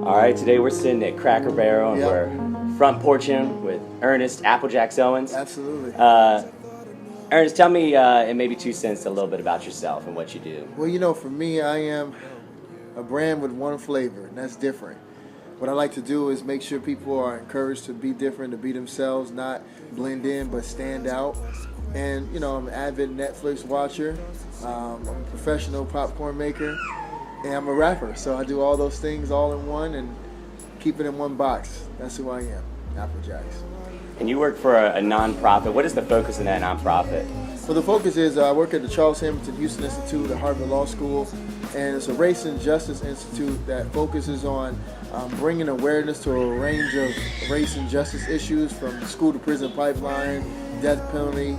All right, today we're sitting at Cracker Barrel and we're front porching with Ernest Applejaxx Owens. Absolutely. Ernest, tell me in maybe 2 cents a little bit about yourself and what you do. Well, you know, for me, I am a brand with one flavor, and that's different. What I like to do is make sure people are encouraged to be different, to be themselves, not blend in, but stand out. And, you know, I'm an avid Netflix watcher. I'm a professional popcorn maker. And I'm a rapper. So I do all those things all in one and keep it in one box. That's who I am, Applejaxx. And you work for a nonprofit. What is the focus in that nonprofit? So the focus is I work at the Charles Hamilton Houston Institute at Harvard Law School, and it's a race and justice institute that focuses on bringing awareness to a range of race and justice issues, from the school to prison pipeline, death penalty,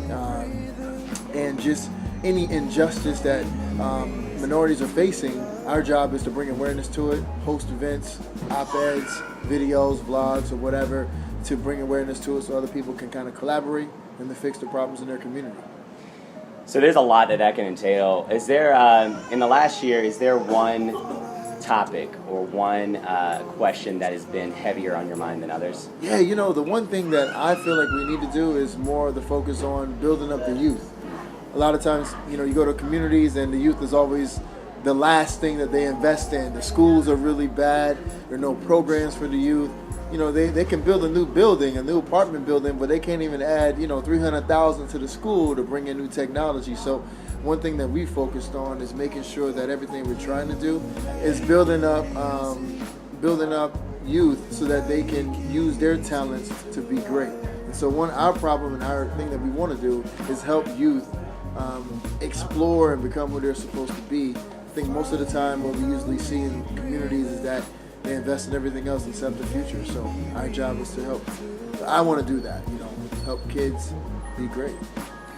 and just any injustice that minorities are facing. Our job is to bring awareness to it, host events, op-eds, videos, vlogs, or whatever, to bring awareness to it so other people can kind of collaborate and to fix the problems in their community. So there's a lot that can entail. Is there, in the last year, is there one topic or one question that has been heavier on your mind than others? Yeah, you know, the one thing that I feel like we need to do is more the focus on building up the youth. A lot of times, you know, you go to communities and the youth is always the last thing that they invest in. The schools are really bad. There are no programs for the youth. You know, they can build a new building, a new apartment building, but they can't even add, you know, $300,000 to the school to bring in new technology. So one thing that we focused on is making sure that everything we're trying to do is building up youth so that they can use their talents to be great. And so our problem and our thing that we want to do is help youth explore and become what they're supposed to be. I think most of the time what we usually see in communities is that they invest in everything else except the future. So our job is to help. I want to do that, you know, help kids be great.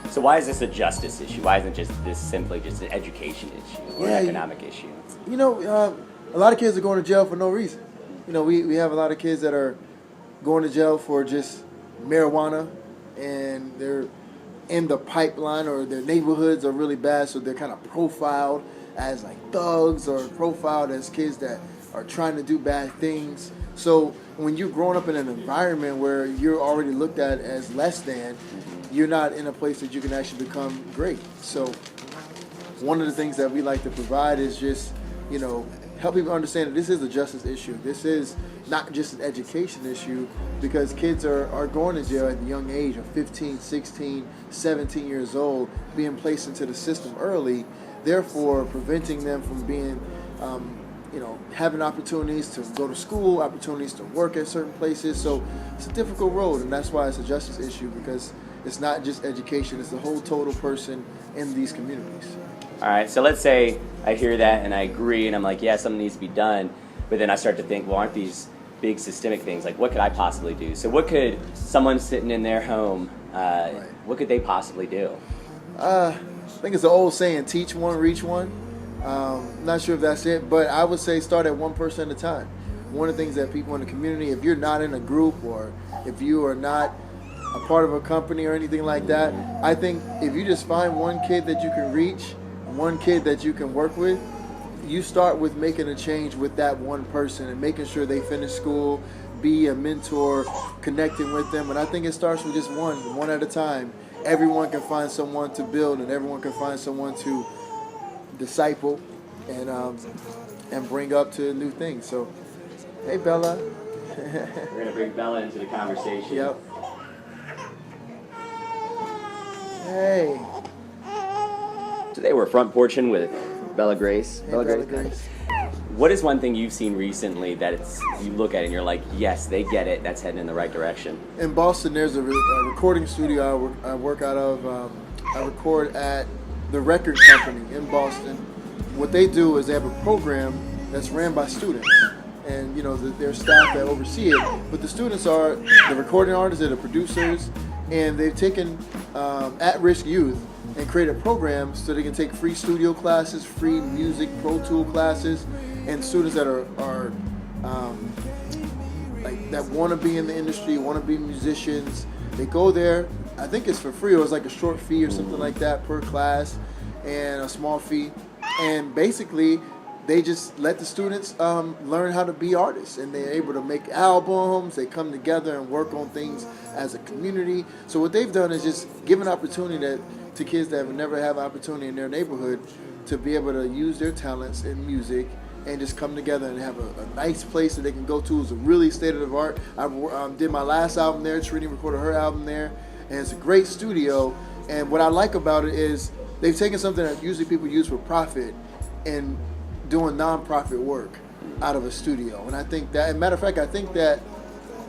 So why is this a justice issue? Why isn't this simply just an education issue or an economic issue? You know, a lot of kids are going to jail for no reason. You know, we have a lot of kids that are going to jail for just marijuana, and they're in the pipeline, or their neighborhoods are really bad, so they're kind of profiled as like thugs or profiled as kids that are trying to do bad things. So when you're growing up in an environment where you're already looked at as less than, you're not in a place that you can actually become great. So one of the things that we like to provide is just, you know, help people understand that this is a justice issue. This is not just an education issue, because kids are going to jail at the young age of 15, 16, 17 years old, being placed into the system early, therefore preventing them from being, you know, having opportunities to go to school, opportunities to work at certain places. So it's a difficult road, and that's why it's a justice issue, because it's not just education, it's the whole total person in these communities. All right, so let's say I hear that and I agree and I'm like, yeah, something needs to be done, but then I start to think, well, aren't these big systemic things? Like, what could I possibly do? So what could someone sitting in their home, what could they possibly do? I think it's an old saying, teach one, reach one. Not sure if that's it, but I would say start at one person at a time. One of the things that people in the community, if you're not in a group or if you are not a part of a company or anything like that, I think if you just find one kid that you can reach, one kid that you can work with, you start with making a change with that one person and making sure they finish school, be a mentor, connecting with them. And I think it starts with just one at a time. Everyone can find someone to build, and everyone can find someone to disciple and bring up to new things. So, hey, Bella. We're going to bring Bella into the conversation. Yep. Hey. Today we're front porching with Bella Grace. Hey, Bella Grace. What is one thing you've seen recently that you look at it and you're like, yes, they get it, that's heading in the right direction? In Boston, there's a recording studio I work out of. I record at the record company in Boston. What they do is they have a program that's ran by students, and you know their staff that oversee it. But the students are the recording artists, they're the producers, and they've taken at-risk youth and created programs so they can take free studio classes, free music Pro Tool classes, and students that are like that want to be in the industry, want to be musicians. They go there. I think it's for free, or it's like a short fee or something like that per class, and a small fee. And basically, they just let the students learn how to be artists, and they're able to make albums. They come together and work on things as a community. So what they've done is just give an opportunity to kids that have never had an opportunity in their neighborhood to be able to use their talents in music and just come together and have a nice place that they can go to. It's a really state-of-the-art. I did my last album there. Trini recorded her album there, and it's a great studio. And what I like about it is they've taken something that usually people use for profit and doing nonprofit work out of a studio. And I think that, as a matter of fact, I think that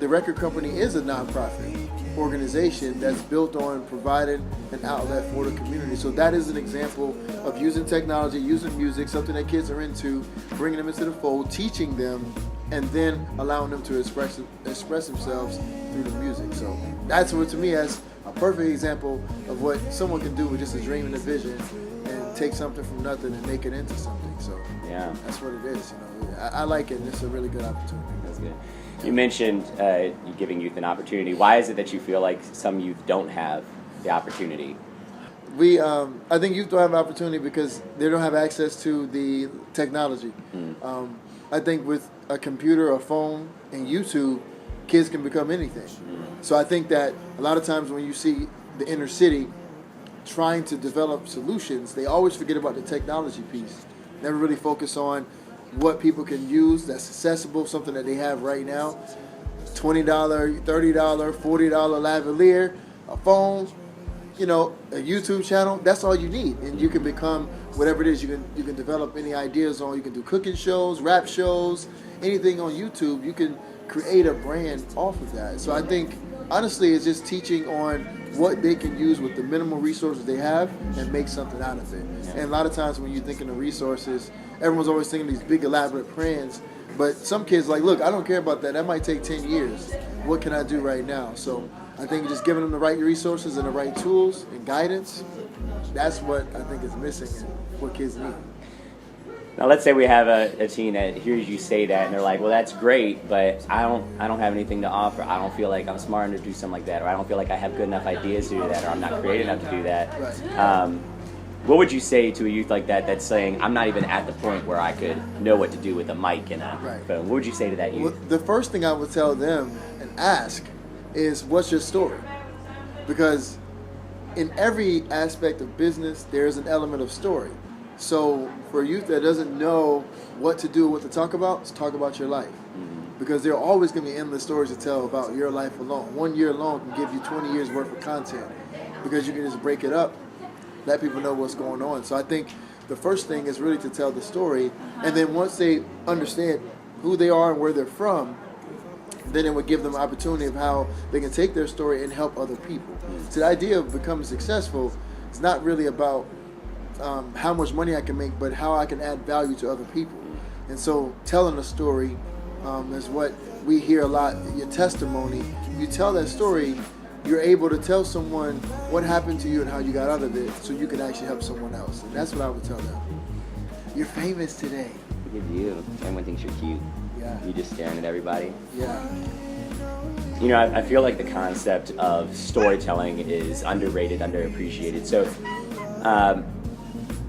the record company is a nonprofit organization that's built on providing an outlet for the community. So that is an example of using technology, using music, something that kids are into, bringing them into the fold, teaching them, and then allowing them to express themselves through the music. So that's what, to me, as a perfect example of what someone can do with just a dream and a vision and take something from nothing and make it into something. So yeah, that's what it is. You know, I like it, and it's a really good opportunity. That's good. You mentioned you giving youth an opportunity. Why is it that you feel like some youth don't have the opportunity? I think youth don't have an opportunity because they don't have access to the technology. I think with a computer, a phone, and YouTube, kids can become anything. So I think that a lot of times when you see the inner city trying to develop solutions, they always forget about the technology piece. Never really focus on what people can use that's accessible, something that they have right now. $20, $30, $40 lavalier, a phone, you know, a YouTube channel. That's all you need, and you can become whatever it is. You can develop any ideas on. You can do cooking shows, rap shows, anything on YouTube. You can create a brand off of that. So I think honestly, it's just teaching on what they can use with the minimal resources they have and make something out of it. And a lot of times when you're thinking of resources, everyone's always thinking these big elaborate plans, but some kids are like, look, I don't care about that. That might take 10 years. What can I do right now? So I think just giving them the right resources and the right tools and guidance, that's what I think is missing and what kids need. Now, let's say we have a teen that hears you say that, and they're like, well, that's great, but I don't have anything to offer. I don't feel like I'm smart enough to do something like that, or I don't feel like I have good enough ideas to do that, or I'm not creative enough to do that. Right. What would you say to a youth like that that's saying, I'm not even at the point where I could know what to do with a mic and a phone? What would you say to that youth? Well, the first thing I would tell them and ask is, what's your story? Because in every aspect of business, there's an element of story. So for a youth that doesn't know what to do, what to talk about, let's talk about your life. Because there are always going to be endless stories to tell about your life alone. 1 year alone can give you 20 years worth of content because you can just break it up, let people know what's going on. So I think the first thing is really to tell the story, and then once they understand who they are and where they're from, then it would give them an opportunity of how they can take their story and help other people. So the idea of becoming successful is not really about how much money I can make, but how I can add value to other people. And so telling a story is what we hear a lot. Your testimony, you tell that story, you're able to tell someone what happened to you and how you got out of it, so you can actually help someone else. And that's what I would tell them. You're famous today. Look at you. Everyone thinks you're cute. Yeah. You just staring at everybody. Yeah. You know, I feel like the concept of storytelling is underrated, underappreciated. So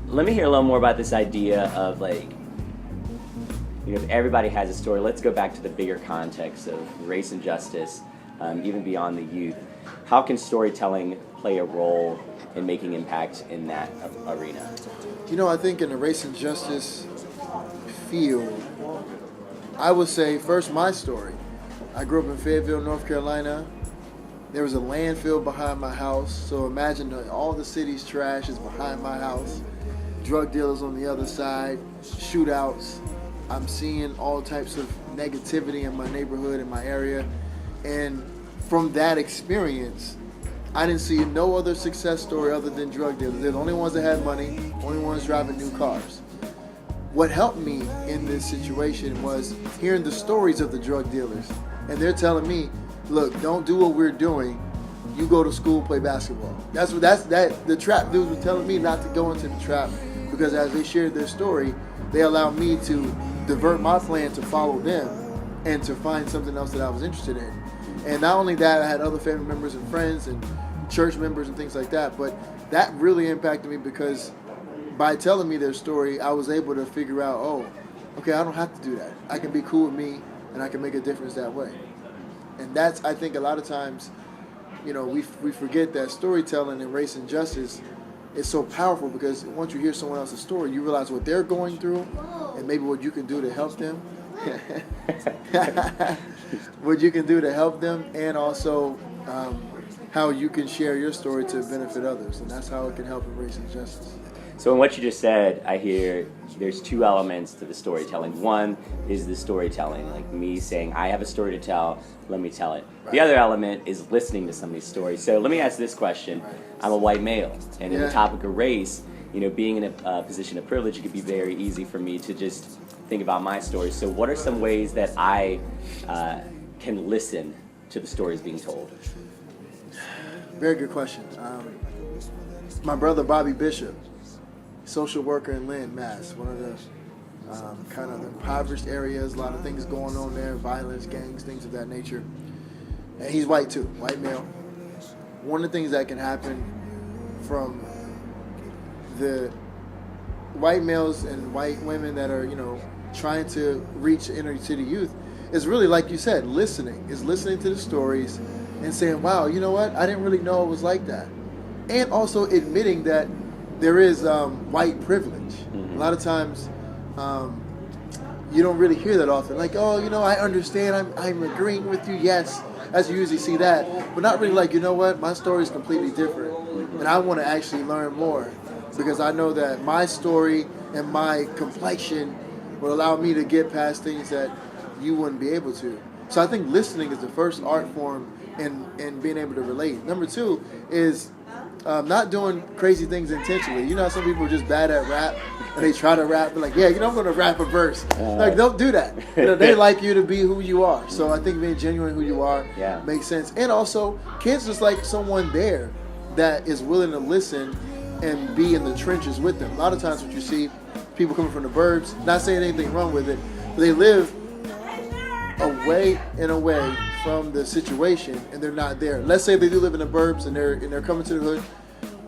let me hear a little more about this idea of, like, you know, if everybody has a story, let's go back to the bigger context of race and justice, even beyond the youth. How can storytelling play a role in making impact in that arena? You know, I think in the race and justice field, I would say first my story. I grew up in Fayetteville, North Carolina. There was a landfill behind my house, so imagine all the city's trash is behind my house. Drug dealers on the other side, shootouts. I'm seeing all types of negativity in my neighborhood, in my area. And from that experience, I didn't see no other success story other than drug dealers. They're the only ones that had money, only ones driving new cars. What helped me in this situation was hearing the stories of the drug dealers. And they're telling me, look, don't do what we're doing. You go to school, play basketball. The trap dudes were telling me not to go into the trap, because as they shared their story, they allowed me to divert my plan to follow them and to find something else that I was interested in. And not only that, I had other family members and friends and church members and things like that, but that really impacted me because by telling me their story, I was able to figure out, oh, okay, I don't have to do that. I can be cool with me, and I can make a difference that way. And that's, I think, a lot of times, we forget that storytelling and race and justice is so powerful, because once you hear someone else's story, you realize what they're going through and maybe what you can do to help them. What you can do to help them, and also how you can share your story to benefit others. And that's how it can help in race and justice. So in what you just said, I hear there's two elements to the storytelling. One is the storytelling, like me saying, I have a story to tell, let me tell it. Right. The other element is listening to somebody's story. So let me ask this question. Right. I'm a white male, and in the topic of race, being in a position of privilege, it could be very easy for me to just think about my story. So what are some ways that I can listen to the stories being told? Very good question. My brother Bobby Bishop, social worker in Lynn, Mass., one of the kind of impoverished areas, a lot of things going on there, violence, gangs, things of that nature. And he's white too, white male. One of the things that can happen from the white males and white women that are, trying to reach inner city youth is really, like you said, listening to the stories and saying, wow, you know what? I didn't really know it was like that. And also admitting that there is white privilege. Mm-hmm. A lot of times you don't really hear that often. Like, oh, I understand. I'm agreeing with you. Yes, as you usually see that. But not really like, you know what? My story is completely different. Mm-hmm. And I want to actually learn more, because I know that my story and my complexion will allow me to get past things that you wouldn't be able to. So I think listening is the first art form in being able to relate. Number two is not doing crazy things intentionally. You know how some people are just bad at rap, and they try to rap, but like, yeah, I'm going to rap a verse. Like, don't do that. They like you to be who you are. So I think being genuine who you are makes sense. And also, kids just like someone there that is willing to listen and be in the trenches with them. A lot of times what you see, people coming from the burbs, not saying anything wrong with it, but they live away from the situation, and they're not there. Let's say they do live in the burbs and they're coming to the hood.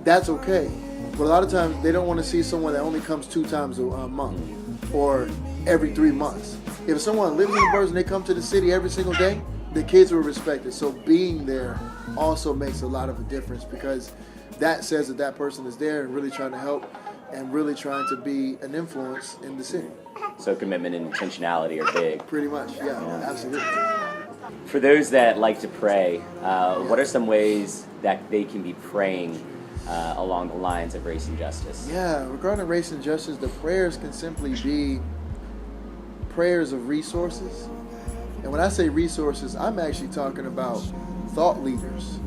That's okay. But a lot of times they don't want to see someone that only comes 2 times a month or every 3 months. If someone lives in the burbs and they come to the city every single day, the kids will respect it. So being there also makes a lot of a difference, because that says that that person is there and really trying to help and really trying to be an influence in the city. So commitment and intentionality are big. Pretty much, yeah. Absolutely. For those that like to pray, what are some ways that they can be praying along the lines of race and justice? Yeah, regarding race and justice, the prayers can simply be prayers of resources. And when I say resources, I'm actually talking about thought leaders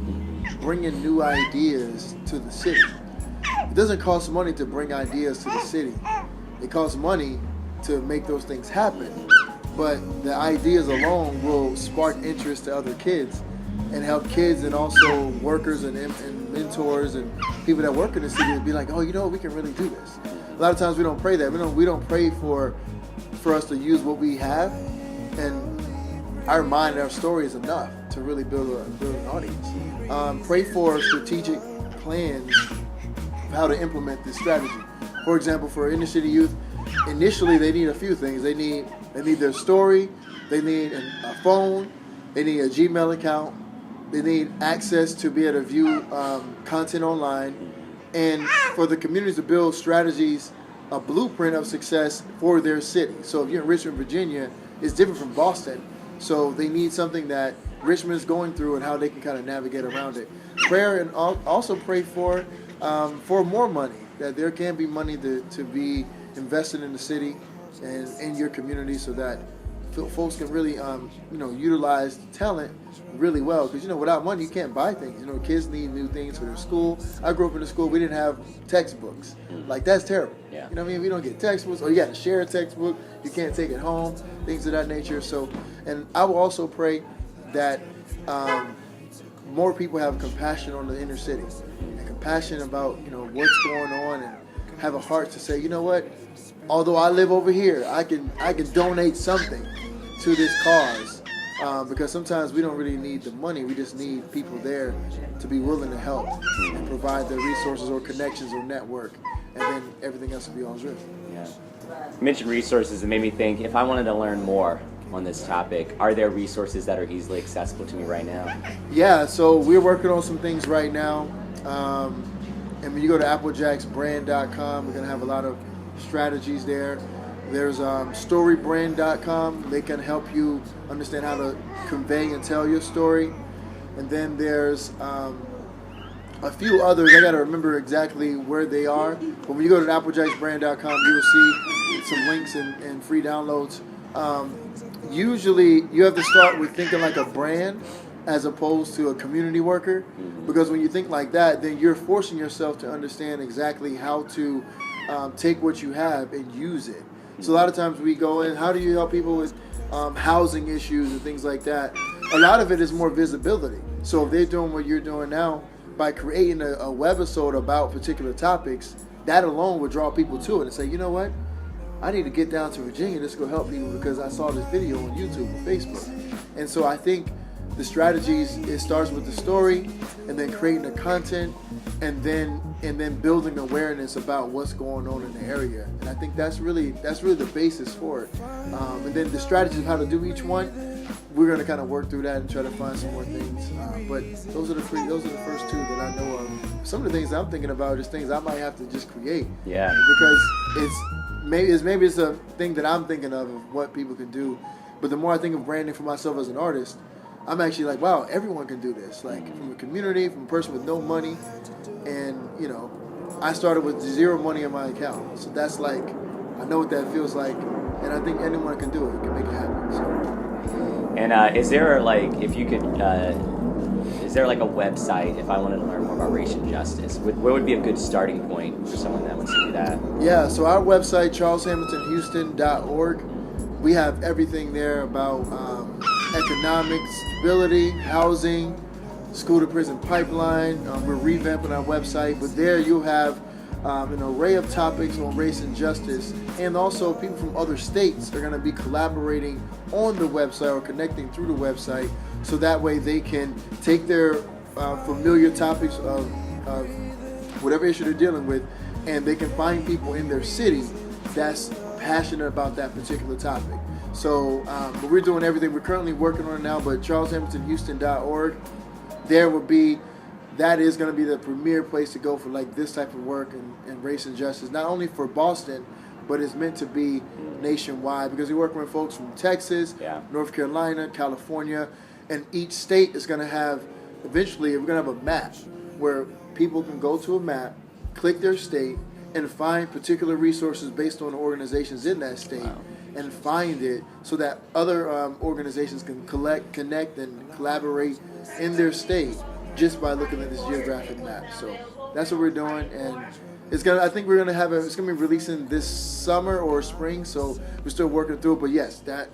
bringing new ideas to the city. It doesn't cost money to bring ideas to the city. It costs money to make those things happen. But the ideas alone will spark interest to other kids and help kids, and also workers and mentors and people that work in the city to be like, oh, we can really do this. A lot of times we don't pray that. We don't pray for us to use what we have, and our mind and our story is enough to really build an audience. Pray for strategic plans of how to implement this strategy. For example, for inner city youth, initially they need a few things. They need their story, they need a phone, they need a Gmail account, they need access to be able to view content online, and for the communities to build strategies, a blueprint of success for their city. So if you're in Richmond, Virginia, it's different from Boston. So they need something that Richmond is going through and how they can kind of navigate around it. Prayer, and also pray for more money, that there can be money to be invested in the city and in your community, so that folks can really utilize talent really well. Because without money you can't buy things. Kids need new things for their school. I grew up in a school we didn't have textbooks. Like, that's terrible. Yeah. We don't get textbooks, or you got to share a textbook. You can't take it home. Things of that nature. So, and I will also pray that more people have compassion on the inner city and compassion about what's going on, and have a heart to say, although I live over here, I can donate something to this cause because sometimes we don't really need the money. We just need people there to be willing to help and provide the resources or connections or network, and then everything else will be on drift. Yeah. You mentioned resources. It made me think, if I wanted to learn more on this topic, are there resources that are easily accessible to me right now? Yeah, so we're working on some things right now. And when you go to applejaxxbrand.com, we're going to have a lot of strategies there. There's storybrand.com. They can help you understand how to convey and tell your story. And then there's a few others. I got to remember exactly where they are. But when you go to applejaxxbrand.com, you will see some links and free downloads. Usually, you have to start with thinking like a brand as opposed to a community worker, because when you think like that, then you're forcing yourself to understand exactly how to take what you have and use it. So a lot of times we go in, how do you help people with housing issues and things like that? A lot of it is more visibility. So if they're doing what you're doing now by creating a webisode about particular topics, that alone would draw people to it and say, you know what? I need to get down to Virginia just go help people because I saw this video on YouTube or Facebook. And so I think the strategies, it starts with the story and then creating the content and then building awareness about what's going on in the area. And I think that's really the basis for it. And then the strategies of how to do each one, we're going to kind of work through that and try to find some more things. But those are the first two that I know of. Some of the things I'm thinking about are just things I might have to just create. Yeah. Because maybe it's a thing that I'm thinking of what people can do. But the more I think of branding for myself as an artist, I'm actually like, wow, everyone can do this. Like from a community, from a person with no money. And, you know, I started with zero money in my account. So that's like, I know what that feels like. And I think anyone can do it, can make it happen. So. And is there like, if you could, is there like a website, if I wanted to learn more about race and justice, where would be a good starting point for someone that wants to do that? Yeah, so our website, charleshamiltonhouston.org, we have everything there about economics, stability, housing, school to prison pipeline. We're revamping our website, but there you'll have an array of topics on race and justice, and also people from other states are going to be collaborating on the website or connecting through the website, so that way they can take their familiar topics of whatever issue they're dealing with, and they can find people in their city that's passionate about that particular topic. So but we're doing everything. We're currently working on it now, but charleshamiltonhouston.org, that is going to be the premier place to go for like this type of work and race and justice, not only for Boston, but it's meant to be nationwide, because we're working with folks from Texas, North Carolina, California, and each state is going to have, eventually we're going to have a map where people can go to a map, click their state, and find particular resources based on the organizations in that state. Wow. And find it so that other organizations can connect, and collaborate in their state just by looking at this geographic map. So that's what we're doing, and I think we're gonna have it's gonna be releasing this summer or spring. So we're still working through it, but yes, the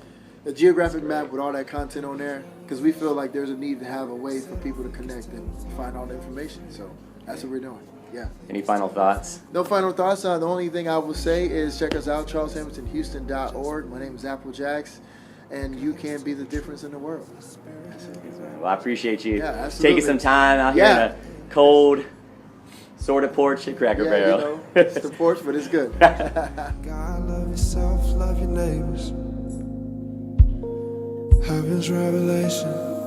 geographic map with all that content on there, because we feel like there's a need to have a way for people to connect and find all the information. So that's what we're doing. Yeah. Any final thoughts? No final thoughts. The only thing I will say is check us out, charleshamiltonhouston.org. My name is Applejaxx, and you can be the difference in the world. Well, I appreciate you taking some time out here in a cold sort of porch at Cracker Barrel. You know, it's the porch, but it's good. God, love yourself, love your neighbors. Heaven's revelation.